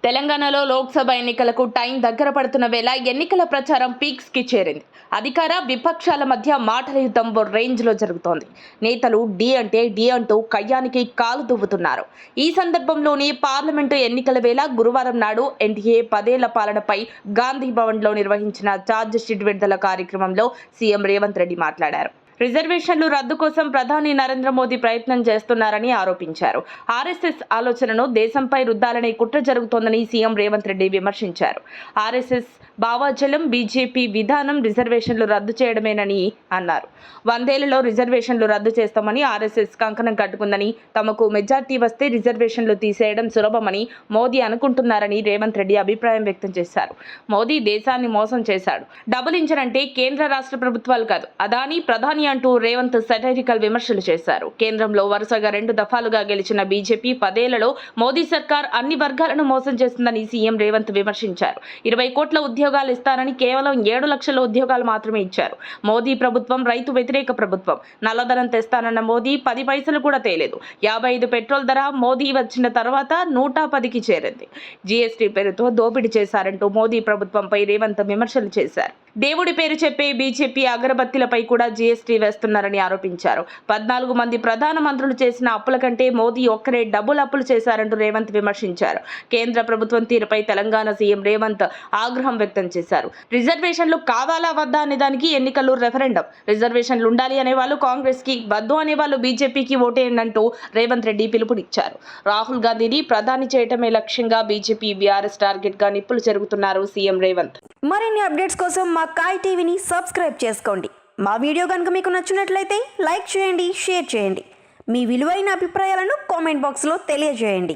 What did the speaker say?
తెలంగాణలో లోక్సభ ఎన్నికలకు టైం దగ్గర పడుతున్న వేళ ఎన్నికల ప్రచారం పీక్స్ కి చేరింది. అధికార విపక్షాల మధ్య మాటల యుద్ధం రేంజ్ లో జరుగుతోంది. నేతలు డి అంటే డి అంటూ కయ్యానికి కాలు దువ్వుతున్నారు. ఈ సందర్భంలోనే పార్లమెంటు ఎన్నికల వేళ గురువారం నాడు ఎన్డీఏ 10 ఏళ్ల పాలనపై గాంధీ భవన్ లో నిర్వహించిన ఛార్జ్ షీట్ విడుదల కార్యక్రమంలో సీఎం రేవంత్ రెడ్డి మాట్లాడారు. రిజర్వేషన్లు రద్దు కోసం ప్రధాని నరేంద్ర మోదీ ప్రయత్నం చేస్తున్నారని ఆరోపించారు. ఆర్ఎస్ఎస్ ఆలోచనను దేశంపై రుద్దాలనే కుట్ర జరుగుతోందని సీఎం రేవంత్ రెడ్డి విమర్శించారు. ఆర్ఎస్ఎస్ భావాచలం, బీజేపీ విధానం రిజర్వేషన్లు రద్దు చేయడమేనని అన్నారు. 100 ఏళ్లలో రిజర్వేషన్లు రద్దు చేస్తామని ఆర్ఎస్ఎస్ కంకణం కట్టుకుందని, తమకు మెజార్టీ వస్తే రిజర్వేషన్లు తీసేయడం సులభమని మోదీ అనుకుంటున్నారని రేవంత్ రెడ్డి అభిప్రాయం వ్యక్తం చేశారు. మోదీ దేశాన్ని మోసం చేశాడు. డబుల్ ఇంజన్ అంటే కేంద్ర రాష్ట్ర ప్రభుత్వాలు కాదు, అదాని ప్రధాని అంటూ రేవంత్ సెటైరికల్ విమర్శలు చేశారు. కేంద్రంలో వరుసగా 2 దఫాలుగా గెలిచిన బీజేపీ 10 ఏళ్లలో మోదీ సర్కార్ అన్ని వర్గాలను మోసం చేస్తుందని సీఎం రేవంత్ విమర్శించారు. 20 కోట్ల ఉద్యోగాలు ఇస్తారని కేవలం 7 లక్షల ఉద్యోగాలు మాత్రమే ఇచ్చారు. మోదీ ప్రభుత్వం రైతు వ్యతిరేక ప్రభుత్వం. నల్లధనం తెస్తానన్న మోదీ 10 పైసలు కూడా తేలేదు. 55 పెట్రోల్ ధర మోదీ వచ్చిన తర్వాత 110కి చేరింది. జీఎస్టీ పేరుతో దోపిడీ చేశారంటూ మోదీ ప్రభుత్వంపై రేవంత్ విమర్శలు చేశారు. దేవుడి పేరు చెప్పే బీజేపీ అగరబత్తీలపై కూడా జీఎస్టీ వేస్తున్నారని ఆరోపించారు. 14 మంది ప్రధాన మంత్రులు చేసిన అప్పుల కంటే మోదీ ఒక్కరే డబుల్ అప్పులు చేశారంటూ రేవంత్ విమర్శించారు. కేంద్ర ప్రభుత్వం తీరుపై తెలంగాణ సీఎం రేవంత్ ఆగ్రహం వ్యక్తం చేశారు. రిజర్వేషన్లు కావాలా వద్దా అనే దానికి ఎన్నికలు రెఫరెండం. రిజర్వేషన్లు ఉండాలి అనేవాళ్ళు కాంగ్రెస్ కి, వద్దు అనేవాళ్ళు బీజేపీకి ఓటేయండి అంటూ రేవంత్ రెడ్డి పిలుపునిచ్చారు. రాహుల్ గాంధీని ప్రధాని చేయటమే లక్ష్యంగా బీజేపీ బీఆర్ఎస్ టార్గెట్ గా నిప్పులు చెరుగుతున్నారు సీఎం రేవంత్. మరిన్ని అప్డేట్స్ కోసం మా కాయ్ టీవీని సబ్స్క్రైబ్ చేసుకోండి. మా వీడియో కనుక మీకు నచ్చినట్లయితే లైక్ చేయండి, షేర్ చేయండి. మీ విలువైన అభిప్రాయాలను కామెంట్ బాక్స్లో తెలియజేయండి.